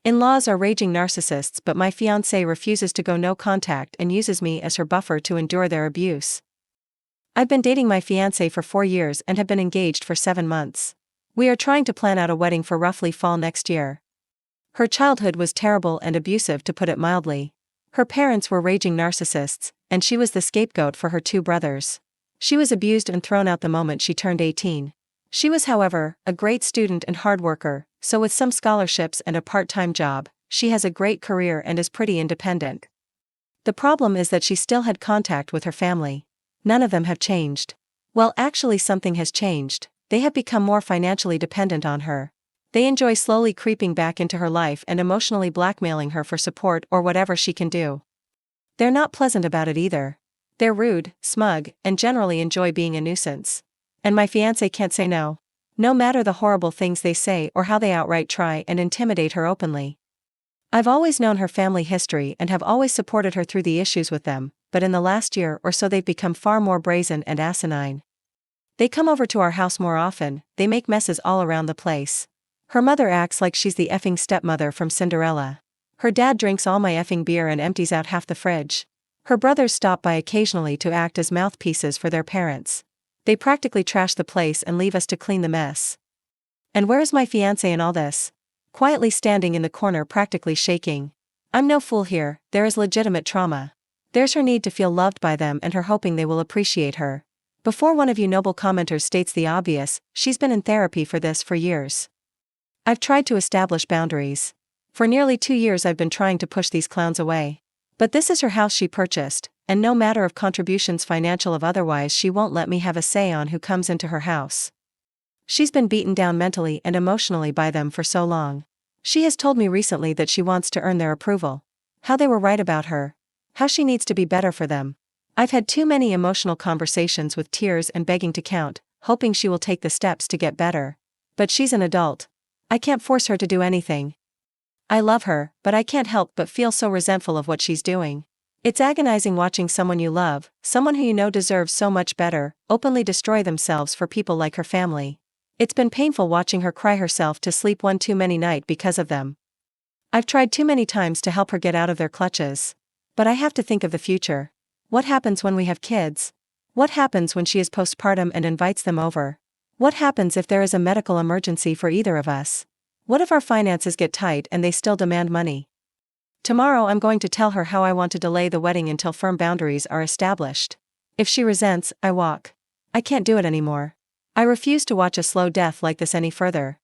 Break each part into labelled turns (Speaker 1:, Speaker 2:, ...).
Speaker 1: In-laws are raging narcissists, but my fiancé refuses to go no contact and uses me as her buffer to endure their abuse. I've been dating my fiancé for 4 years and have been engaged for 7 months. We are trying to plan out a wedding for roughly fall next year. Her childhood was terrible and abusive, to put it mildly. Her parents were raging narcissists, and she was the scapegoat for her 2 brothers. She was abused and thrown out the moment she turned 18. She was, however, a great student and hard worker, so with some scholarships and a part-time job, she has a great career and is pretty independent. The problem is that she still had contact with her family. None of them have changed. Well, actually something has changed. They have become more financially dependent on her. They enjoy slowly creeping back into her life and emotionally blackmailing her for support or whatever she can do. They're not pleasant about it either. They're rude, smug, and generally enjoy being a nuisance. And my fiancé can't say no. No matter the horrible things they say or how they outright try and intimidate her openly. I've always known her family history and have always supported her through the issues with them, but in the last year or so they've become far more brazen and asinine. They come over to our house more often, they make messes all around the place. Her mother acts like she's the effing stepmother from Cinderella. Her dad drinks all my effing beer and empties out half the fridge. Her brothers stop by occasionally to act as mouthpieces for their parents. They practically trash the place and leave us to clean the mess. And where is my fiancé in all this? Quietly standing in the corner, practically shaking. I'm no fool here, there is legitimate trauma. There's her need to feel loved by them and her hoping they will appreciate her. Before one of you noble commenters states the obvious, she's been in therapy for this for years. I've tried to establish boundaries. For nearly 2 years I've been trying to push these clowns away. But this is her house she purchased, and no matter of contributions financial of otherwise she won't let me have a say on who comes into her house. She's been beaten down mentally and emotionally by them for so long. She has told me recently that she wants to earn their approval. How they were right about her. How she needs to be better for them. I've had too many emotional conversations with tears and begging to count, hoping she will take the steps to get better. But she's an adult. I can't force her to do anything. I love her, but I can't help but feel so resentful of what she's doing. It's agonizing watching someone you love, someone who you know deserves so much better, openly destroy themselves for people like her family. It's been painful watching her cry herself to sleep one too many night because of them. I've tried too many times to help her get out of their clutches. But I have to think of the future. What happens when we have kids? What happens when she is postpartum and invites them over? What happens if there is a medical emergency for either of us? What if our finances get tight and they still demand money? Tomorrow I'm going to tell her how I want to delay the wedding until firm boundaries are established. If she resents, I walk. I can't do it anymore. I refuse to watch a slow death like this any further.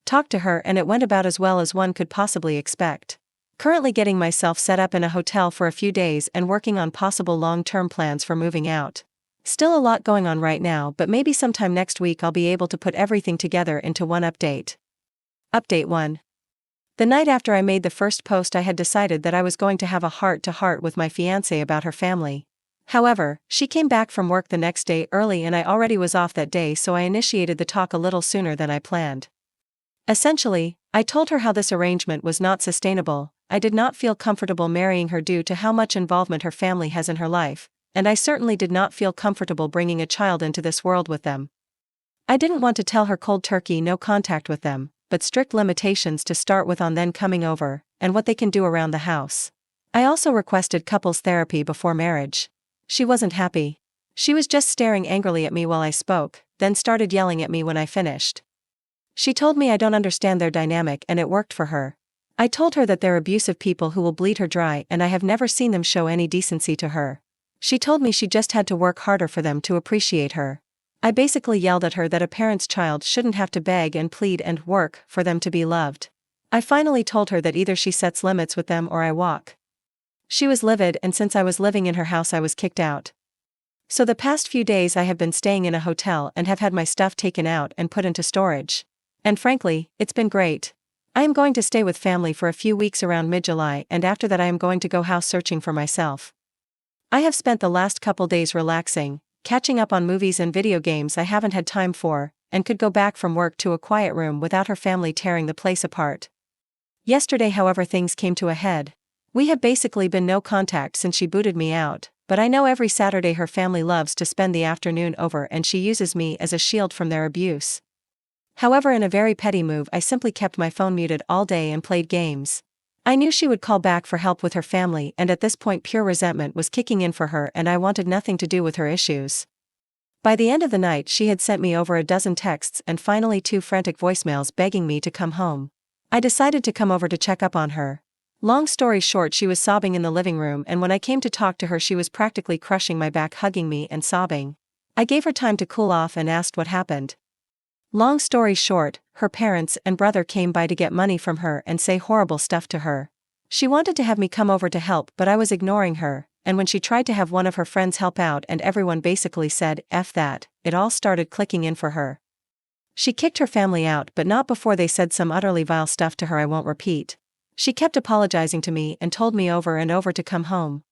Speaker 1: Talked to her and it went about as well as one could possibly expect. Currently getting myself set up in a hotel for a few days and working on possible long-term plans for moving out. Still a lot going on right now, but maybe sometime next week I'll be able to put everything together into one update. Update 1. The night after I made the first post I had decided that I was going to have a heart-to-heart with my fiancé about her family. However, she came back from work the next day early and I already was off that day, so I initiated the talk a little sooner than I planned. Essentially, I told her how this arrangement was not sustainable. I did not feel comfortable marrying her due to how much involvement her family has in her life, and I certainly did not feel comfortable bringing a child into this world with them. I didn't want to tell her cold turkey no contact with them, but strict limitations to start with on then coming over, and what they can do around the house. I also requested couples therapy before marriage. She wasn't happy. She was just staring angrily at me while I spoke, then started yelling at me when I finished. She told me I don't understand their dynamic and it worked for her. I told her that they're abusive people who will bleed her dry and I have never seen them show any decency to her. She told me she just had to work harder for them to appreciate her. I basically yelled at her that a parent's child shouldn't have to beg and plead and work for them to be loved. I finally told her that either she sets limits with them or I walk. She was livid, and since I was living in her house I was kicked out. So the past few days I have been staying in a hotel and have had my stuff taken out and put into storage. And frankly, it's been great. I am going to stay with family for a few weeks around mid-July, and after that I am going to go house searching for myself. I have spent the last couple days relaxing, catching up on movies and video games I haven't had time for, and could go back from work to a quiet room without her family tearing the place apart. Yesterday, however, things came to a head. We have basically been no contact since she booted me out, but I know every Saturday her family loves to spend the afternoon over and she uses me as a shield from their abuse. However, in a very petty move, I simply kept my phone muted all day and played games. I knew she would call back for help with her family, and at this point pure resentment was kicking in for her and I wanted nothing to do with her issues. By the end of the night she had sent me over a dozen texts and finally 2 frantic voicemails begging me to come home. I decided to come over to check up on her. Long story short, she was sobbing in the living room, and when I came to talk to her she was practically crushing my back, hugging me and sobbing. I gave her time to cool off and asked what happened. Long story short, her parents and brother came by to get money from her and say horrible stuff to her. She wanted to have me come over to help, but I was ignoring her, and when she tried to have one of her friends help out and everyone basically said, "F that," it all started clicking in for her. She kicked her family out, but not before they said some utterly vile stuff to her I won't repeat. She kept apologizing to me and told me over and over to come home.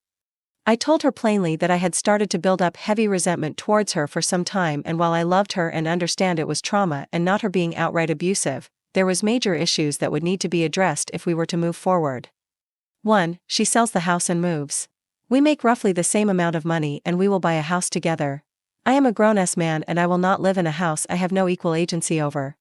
Speaker 1: I told her plainly that I had started to build up heavy resentment towards her for some time, and while I loved her and understand it was trauma and not her being outright abusive, there was major issues that would need to be addressed if we were to move forward. 1. She sells the house and moves. We make roughly the same amount of money and we will buy a house together. I am a grown-ass man and I will not live in a house I have no equal agency over.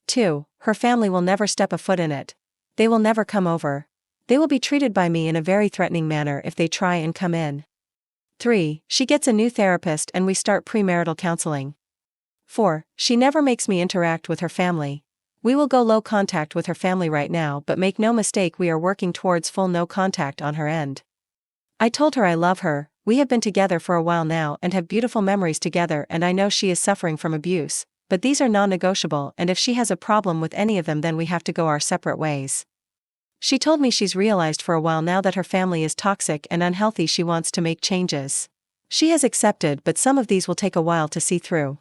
Speaker 1: 2. Her family will never step a foot in it. They will never come over. They will be treated by me in a very threatening manner if they try and come in. 3. She gets a new therapist and we start premarital counseling. 4. She never makes me interact with her family. We will go low contact with her family right now, but make no mistake, we are working towards full no contact on her end. I told her I love her, we have been together for a while now and have beautiful memories together, and I know she is suffering from abuse, but these are non-negotiable, and if she has a problem with any of them then we have to go our separate ways. She told me she's realized for a while now that her family is toxic and unhealthy. She wants to make changes. She has accepted, but some of these will take a while to see through.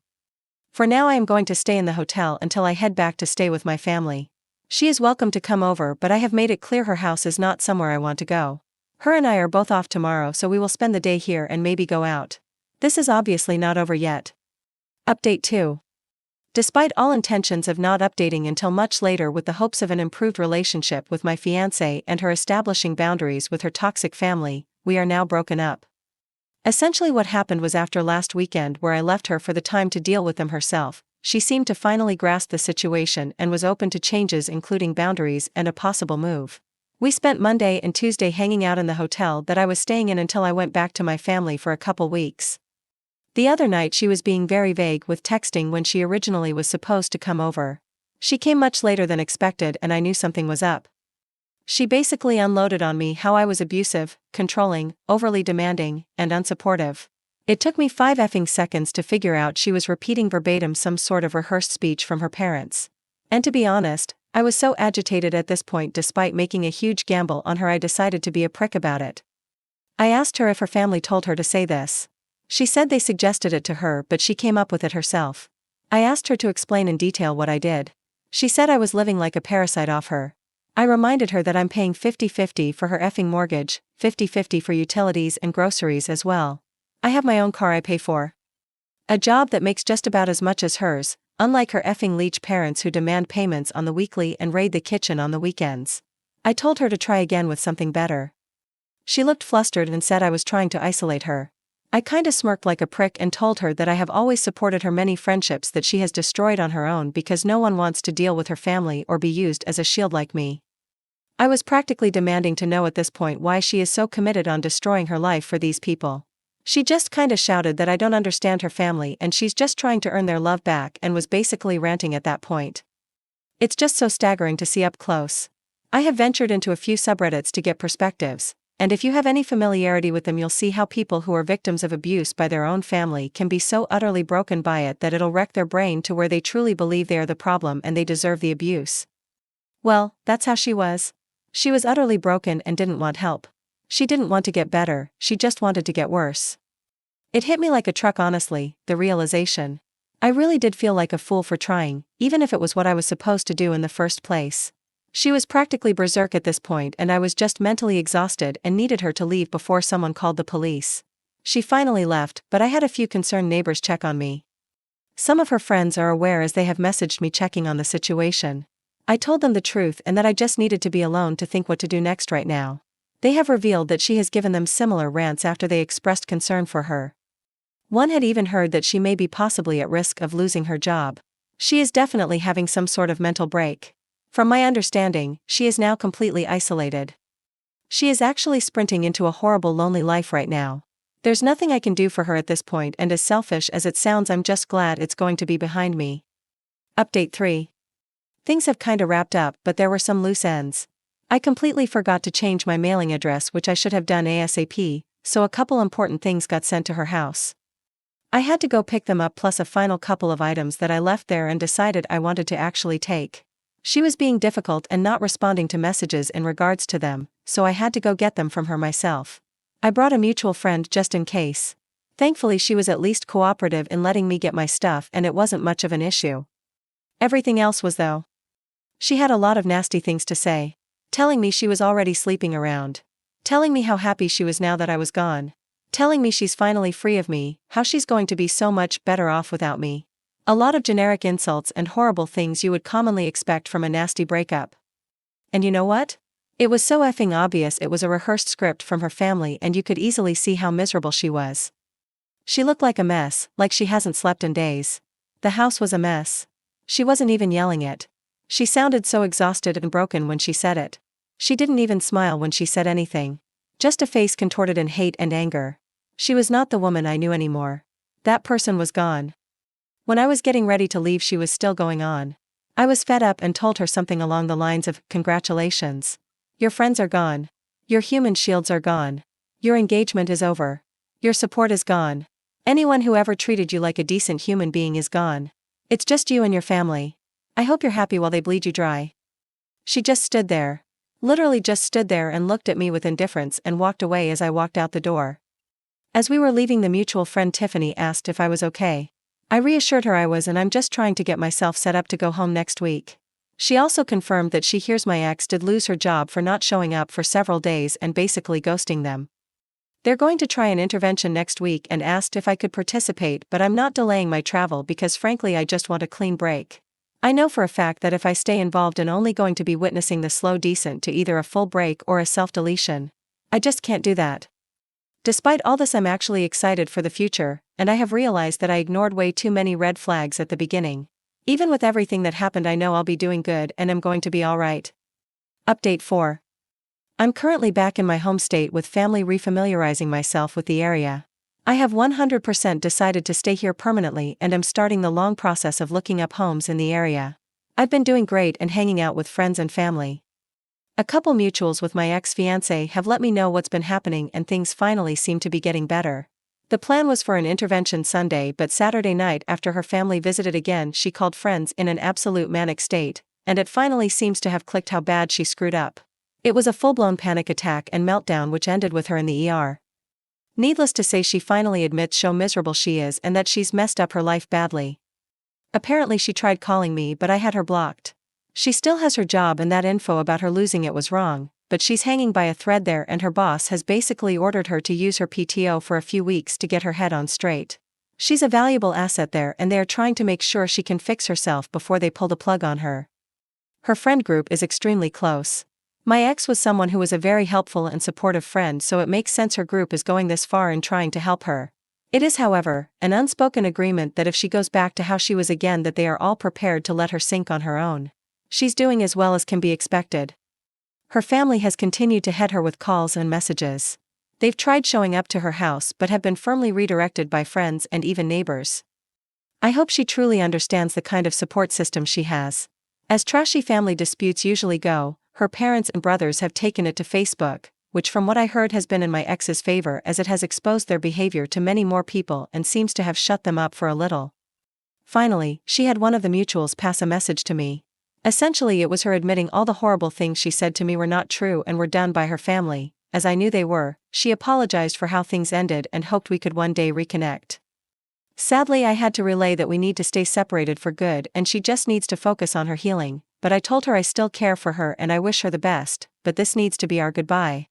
Speaker 1: For now I am going to stay in the hotel until I head back to stay with my family. She is welcome to come over, but I have made it clear her house is not somewhere I want to go. Her and I are both off tomorrow, so we will spend the day here and maybe go out. This is obviously not over yet. Update 2. Despite all intentions of not updating until much later with the hopes of an improved relationship with my fiancée and her establishing boundaries with her toxic family, we are now broken up. Essentially what happened was, after last weekend where I left her for the time to deal with them herself, she seemed to finally grasp the situation and was open to changes, including boundaries and a possible move. We spent Monday and Tuesday hanging out in the hotel that I was staying in until I went back to my family for a couple weeks. The other night she was being very vague with texting when she originally was supposed to come over. She came much later than expected and I knew something was up. She basically unloaded on me how I was abusive, controlling, overly demanding, and unsupportive. It took me 5 effing seconds to figure out she was repeating verbatim some sort of rehearsed speech from her parents. And to be honest, I was so agitated at this point, despite making a huge gamble on her, I decided to be a prick about it. I asked her if her family told her to say this. She said they suggested it to her, but she came up with it herself. I asked her to explain in detail what I did. She said I was living like a parasite off her. I reminded her that I'm paying 50-50 for her effing mortgage, 50-50 for utilities and groceries as well. I have my own car I pay for. A job that makes just about as much as hers, unlike her effing leech parents who demand payments on the weekly and raid the kitchen on the weekends. I told her to try again with something better. She looked flustered and said I was trying to isolate her. I kinda smirked like a prick and told her that I have always supported her many friendships that she has destroyed on her own because no one wants to deal with her family or be used as a shield like me. I was practically demanding to know at this point why she is so committed on destroying her life for these people. She just kinda shouted that I don't understand her family and she's just trying to earn their love back, and was basically ranting at that point. It's just so staggering to see up close. I have ventured into a few subreddits to get perspectives, and if you have any familiarity with them you'll see how people who are victims of abuse by their own family can be so utterly broken by it that it'll wreck their brain to where they truly believe they are the problem and they deserve the abuse. Well, that's how she was. She was utterly broken and didn't want help. She didn't want to get better, she just wanted to get worse. It hit me like a truck, honestly, the realization. I really did feel like a fool for trying, even if it was what I was supposed to do in the first place. She was practically berserk at this point and I was just mentally exhausted and needed her to leave before someone called the police. She finally left, but I had a few concerned neighbors check on me. Some of her friends are aware as they have messaged me checking on the situation. I told them the truth and that I just needed to be alone to think what to do next right now. They have revealed that she has given them similar rants after they expressed concern for her. One had even heard that she may be possibly at risk of losing her job. She is definitely having some sort of mental break. From my understanding, she is now completely isolated. She is actually sprinting into a horrible lonely life right now. There's nothing I can do for her at this point, and as selfish as it sounds, I'm just glad it's going to be behind me. Update 3. Things have kinda wrapped up, but there were some loose ends. I completely forgot to change my mailing address, which I should have done ASAP, so a couple important things got sent to her house. I had to go pick them up, plus a final couple of items that I left there and decided I wanted to actually take. She was being difficult and not responding to messages in regards to them, so I had to go get them from her myself. I brought a mutual friend just in case. Thankfully, she was at least cooperative in letting me get my stuff, and it wasn't much of an issue. Everything else was, though. She had a lot of nasty things to say. Telling me she was already sleeping around. Telling me how happy she was now that I was gone. Telling me she's finally free of me, how she's going to be so much better off without me. A lot of generic insults and horrible things you would commonly expect from a nasty breakup. And you know what? It was so effing obvious it was a rehearsed script from her family, and you could easily see how miserable she was. She looked like a mess, like she hasn't slept in days. The house was a mess. She wasn't even yelling it. She sounded so exhausted and broken when she said it. She didn't even smile when she said anything. Just a face contorted in hate and anger. She was not the woman I knew anymore. That person was gone. When I was getting ready to leave, she was still going on. I was fed up and told her something along the lines of, "Congratulations. Your friends are gone. Your human shields are gone. Your engagement is over. Your support is gone. Anyone who ever treated you like a decent human being is gone. It's just you and your family. I hope you're happy while they bleed you dry." She just stood there. Literally just stood there and looked at me with indifference and walked away as I walked out the door. As we were leaving, the mutual friend Tiffany asked if I was okay. I reassured her I was, and I'm just trying to get myself set up to go home next week. She also confirmed that she hears my ex did lose her job for not showing up for several days and basically ghosting them. They're going to try an intervention next week and asked if I could participate, but I'm not delaying my travel because frankly I just want a clean break. I know for a fact that if I stay involved and only going to be witnessing the slow descent to either a full break or a self-deletion. I just can't do that. Despite all this, I'm actually excited for the future, and I have realized that I ignored way too many red flags at the beginning. Even with everything that happened, I know I'll be doing good and I'm going to be alright. Update 4. I'm currently back in my home state with family, refamiliarizing myself with the area. I have 100% decided to stay here permanently, and I'm starting the long process of looking up homes in the area. I've been doing great and hanging out with friends and family. A couple mutuals with my ex-fiancé have let me know what's been happening, and things finally seem to be getting better. The plan was for an intervention Sunday, but Saturday night after her family visited again, she called friends in an absolute manic state, and it finally seems to have clicked how bad she screwed up. It was a full-blown panic attack and meltdown which ended with her in the ER. Needless to say, she finally admits how miserable she is and that she's messed up her life badly. Apparently she tried calling me, but I had her blocked. She still has her job, and that info about her losing it was wrong, but she's hanging by a thread there, and her boss has basically ordered her to use her PTO for a few weeks to get her head on straight. She's a valuable asset there, and they are trying to make sure she can fix herself before they pull the plug on her. Her friend group is extremely close. My ex was someone who was a very helpful and supportive friend, so it makes sense her group is going this far in trying to help her. It is, however, an unspoken agreement that if she goes back to how she was again, that they are all prepared to let her sink on her own. She's doing as well as can be expected. Her family has continued to head her with calls and messages. They've tried showing up to her house but have been firmly redirected by friends and even neighbors. I hope she truly understands the kind of support system she has. As trashy family disputes usually go, her parents and brothers have taken it to Facebook, which from what I heard has been in my ex's favor, as it has exposed their behavior to many more people and seems to have shut them up for a little. Finally, she had one of the mutuals pass a message to me. Essentially, it was her admitting all the horrible things she said to me were not true and were done by her family, as I knew they were. She apologized for how things ended and hoped we could one day reconnect. Sadly, I had to relay that we need to stay separated for good and she just needs to focus on her healing, but I told her I still care for her and I wish her the best, but this needs to be our goodbye.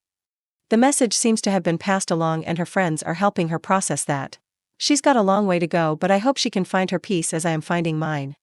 Speaker 1: The message seems to have been passed along and her friends are helping her process that. She's got a long way to go, but I hope she can find her peace as I am finding mine.